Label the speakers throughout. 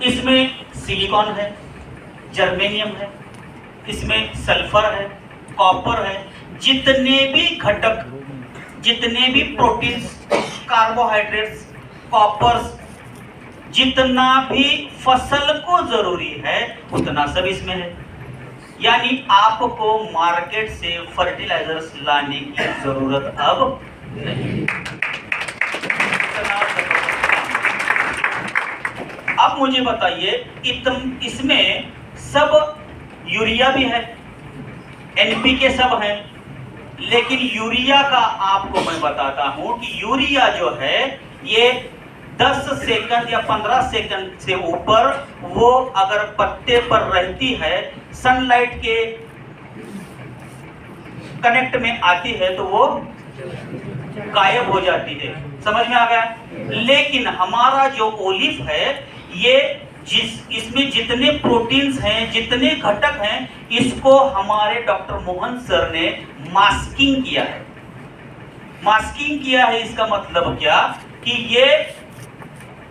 Speaker 1: इसमें सिलिकॉन है, जर्मेनियम है, इसमें सल्फर है, कॉपर है। जितने भी घटक, जितने भी प्रोटीन्स, कार्बोहाइड्रेट्स, कॉपर्स, जितना भी फसल को जरूरी है उतना सब इसमें है। यानी आपको मार्केट से फर्टिलाइजर्स लाने की जरूरत अब नहीं। अब मुझे बताइए, इसमें सब यूरिया भी है, एनपीके सब है, लेकिन यूरिया का आपको मैं बताता हूं कि यूरिया जो है ये 10 सेकंड या 15 सेकंड से ऊपर वो अगर पत्ते पर रहती है, सनलाइट के कनेक्ट में आती है तो वो गायब हो जाती है। समझ में आ गया? लेकिन हमारा जो ओलिव है ये इसमें जितने प्रोटीन्स हैं, जितने घटक हैं, इसको हमारे डॉक्टर मोहन सर ने मास्किंग किया है। मास्किंग किया है इसका मतलब क्या कि ये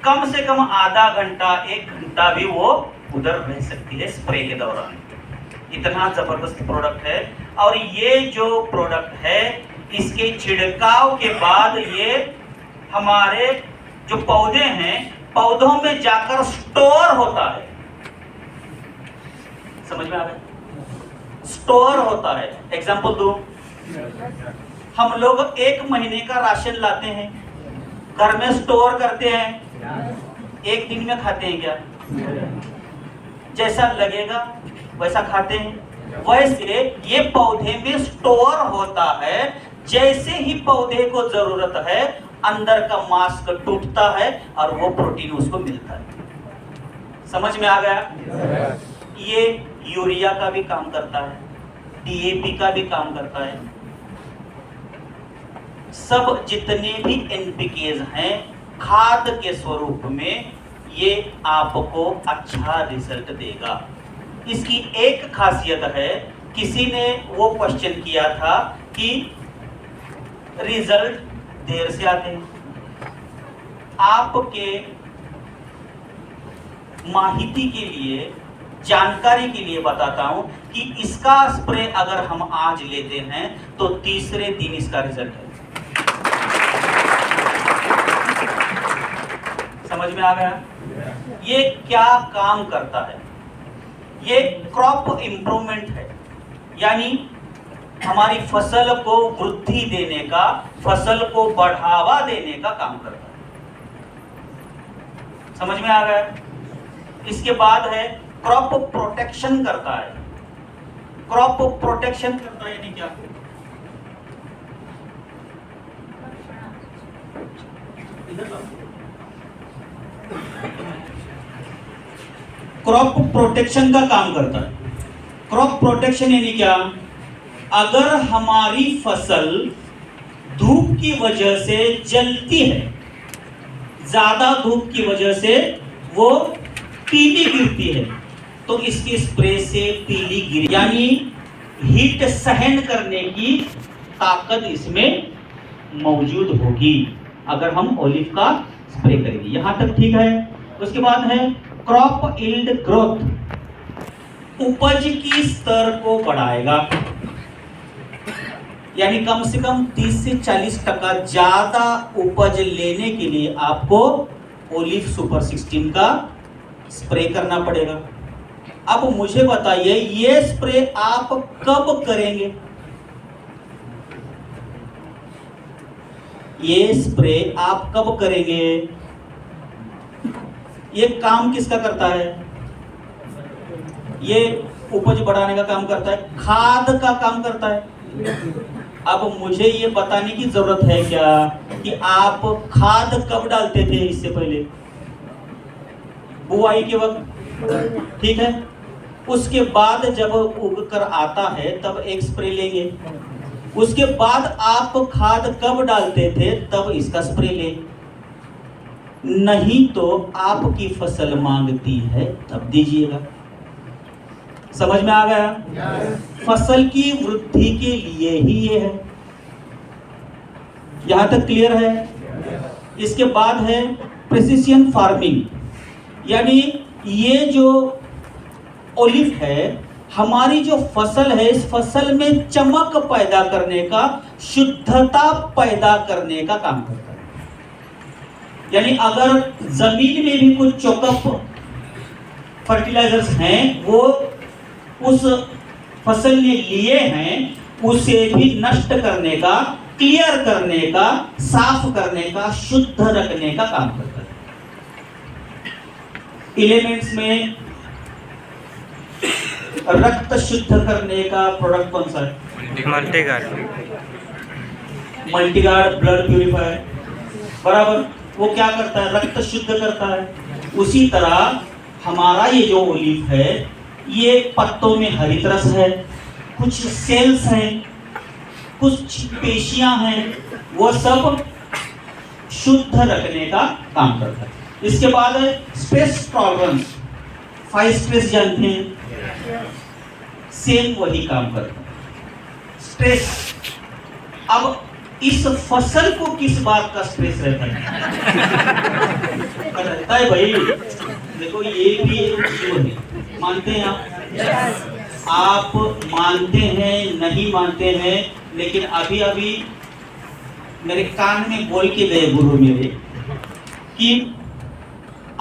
Speaker 1: कम से कम आधा घंटा 1 घंटा भी वो उधर रह सकती है स्प्रे के दौरान। इतना जबरदस्त प्रोडक्ट है। और ये जो प्रोडक्ट है इसके छिड़काव के बाद ये हमारे जो पौधे हैं, पौधों में जाकर स्टोर होता है। समझ में आ गया? स्टोर होता है। एग्जांपल दो, हम लोग 1 महीने का राशन लाते हैं, घर में स्टोर करते हैं, 1 दिन में खाते हैं क्या? जैसा लगेगा वैसा खाते हैं। वैसे ये पौधे में स्टोर होता है। जैसे ही पौधे को जरूरत है अंदर का मास्क टूटता है और वो प्रोटीन उसको मिलता है। समझ में आ गया? ये यूरिया का भी काम करता है, डीएपी का भी काम करता है। सब जितने भी एनपीकेज हैं खाद के स्वरूप में ये आपको अच्छा रिजल्ट देगा। इसकी एक खासियत है, किसी ने वो क्वेश्चन किया था कि रिजल्ट देर से आते हैं। आपके माहिती के लिए, जानकारी के लिए बताता हूं कि इसका स्प्रे अगर हम आज लेते हैं तो तीसरे दिन इसका रिजल्ट है। समझ में आ गया? ये क्या काम करता है? ये क्रॉप इंप्रूवमेंट है, यानी हमारी फसल को वृद्धि देने का, फसल को बढ़ावा देने का काम करता है। समझ में आ गया? इसके बाद है क्रॉप प्रोटेक्शन करता है। क्रॉप प्रोटेक्शन करता है यानी क्या? क्रॉप प्रोटेक्शन का काम करता है। क्रॉप प्रोटेक्शन यानी क्या? अगर हमारी फसल धूप की वजह से जलती है, ज्यादा धूप की वजह से वो पीली गिरती है, तो इसकी स्प्रे से पीली गिर, यानी हीट सहन करने की ताकत इसमें मौजूद होगी अगर हम ओलिव का स्प्रे करेंगे। यहां तक ठीक है? उसके बाद है क्रॉप यील्ड ग्रोथ, उपज की स्तर को बढ़ाएगा, यानी कम से कम 30 से 40% ज्यादा उपज लेने के लिए आपको ओलिव सुपर 16 का स्प्रे करना पड़ेगा। अब मुझे बताइए, ये स्प्रे आप कब करेंगे? ये स्प्रे आप कब करेंगे? ये काम किसका करता है? ये उपज बढ़ाने का काम करता है, खाद का काम करता है। अब मुझे ये बताने की जरूरत है क्या कि आप खाद कब डालते थे? इससे पहले बुआई के वक्त, ठीक है। उसके बाद जब उग कर आता है तब एक स्प्रे लेंगे। उसके बाद आप खाद कब डालते थे? तब इसका स्प्रे ले। नहीं तो आपकी फसल मांगती है तब दीजिएगा। समझ में आ गया? फसल की वृद्धि के लिए ही ये है। यहां तक क्लियर है? इसके बाद है प्रिसिशन फार्मिंग, यानी ये जो ओलिव है, हमारी जो फसल है, इस फसल में चमक पैदा करने का, शुद्धता पैदा करने का काम करता है। यानी अगर जमीन में भी कुछ चोकअप फर्टिलाइजर्स हैं, वो उस फसल ने लिए हैं, उसे भी नष्ट करने का, क्लियर करने का, साफ करने का, शुद्ध रखने का काम करता है। एलिमेंट्स में रक्त शुद्ध करने का प्रोडक्ट कौन सा है? मल्टीगार्ड ब्लड प्यूरिफायर, बराबर। वो क्या करता है? रक्त शुद्ध करता है। उसी तरह हमारा ये जो ओलिव है, ये पत्तों में हरित रस है, कुछ सेल्स हैं, कुछ पेशियां हैं, वो सब शुद्ध रखने का काम करता है। इसके बाद है स्ट्रेस टॉलरेंस। 5 स्ट्रेस जानते हैं? सेम वही काम करता है, स्ट्रेस। अब इस फसल को किस बात का स्ट्रेस रहता है भाई? देखो, ये भी एक जीव है, मानते हैं आप मानते हैं, नहीं मानते हैं, लेकिन अभी अभी मेरे कान में बोल के गए गुरु मेरे कि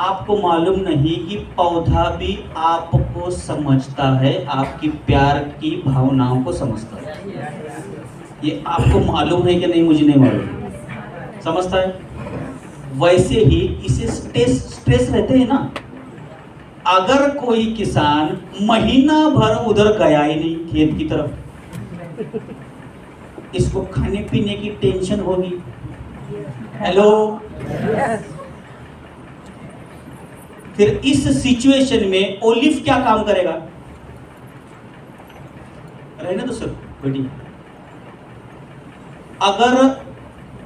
Speaker 1: आपको मालूम नहीं कि पौधा भी आपको समझता है, आपकी प्यार की भावनाओं को समझता है। ये आपको मालूम है कि नहीं, मुझे नहीं मालूम, समझता है। वैसे ही इसे स्ट्रेस रहते हैं ना। अगर कोई किसान महीना भर उधर गया ही नहीं खेत की तरफ, इसको खाने पीने की टेंशन होगी। हेलो, फिर इस सिचुएशन में ओलिव क्या काम करेगा? रहने दो सर, बेटी। अगर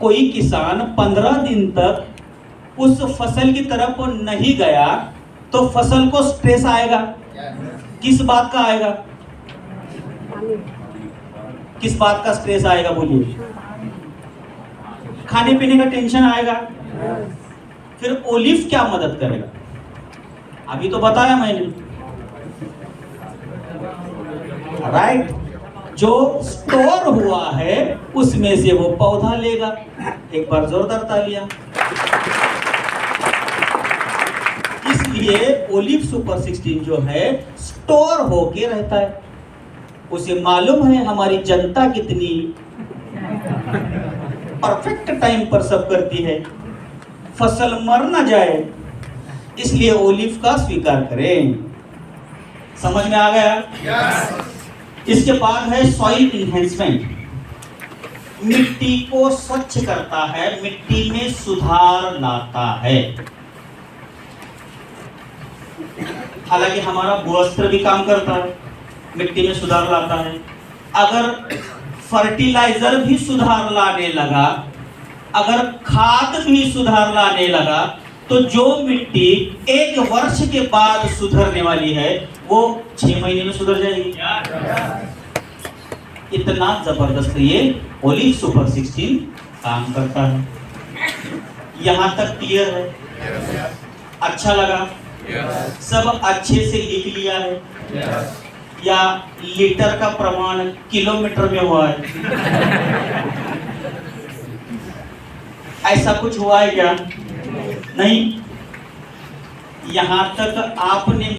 Speaker 1: कोई किसान 15 दिन तक उस फसल की तरफ नहीं गया, तो फसल को स्ट्रेस आएगा। किस बात का आएगा? किस बात का स्ट्रेस आएगा बोलिए? खाने पीने का टेंशन आएगा। फिर ओलिव क्या मदद करेगा? अभी तो बताया मैंने, राइट। जो स्टोर हुआ है उसमें से वो पौधा लेगा। एक बार जोरदार तालियां। इसलिए ओलिव सुपर 16 जो है स्टोर होके रहता है। उसे मालूम है हमारी जनता कितनी परफेक्ट टाइम पर सब करती है, फसल मर ना जाए, इसलिए ओलिव का स्वीकार करें। समझ में आ गया? इसके बाद है सॉइल इन्हेंसमेंट। मिट्टी को स्वच्छ करता है, मिट्टी में सुधार लाता है। हालांकि हमारा भूअस्त्र भी काम करता है, मिट्टी में सुधार लाता है। अगर फर्टिलाइजर भी सुधार लाने लगा, अगर खाद भी सुधार लाने लगा, तो जो मिट्टी 1 वर्ष के बाद सुधरने वाली है, वो 6 महीने में सुधर जाएगी। इतना जबरदस्त ये ओलिव सुपर 16 काम करता है। यहां तक क्लियर है? अच्छा लगा? सब अच्छे से लिख लिया है? या लीटर का प्रमाण किलोमीटर में हुआ है? ऐसा कुछ हुआ है क्या? नहीं। यहां तक आपने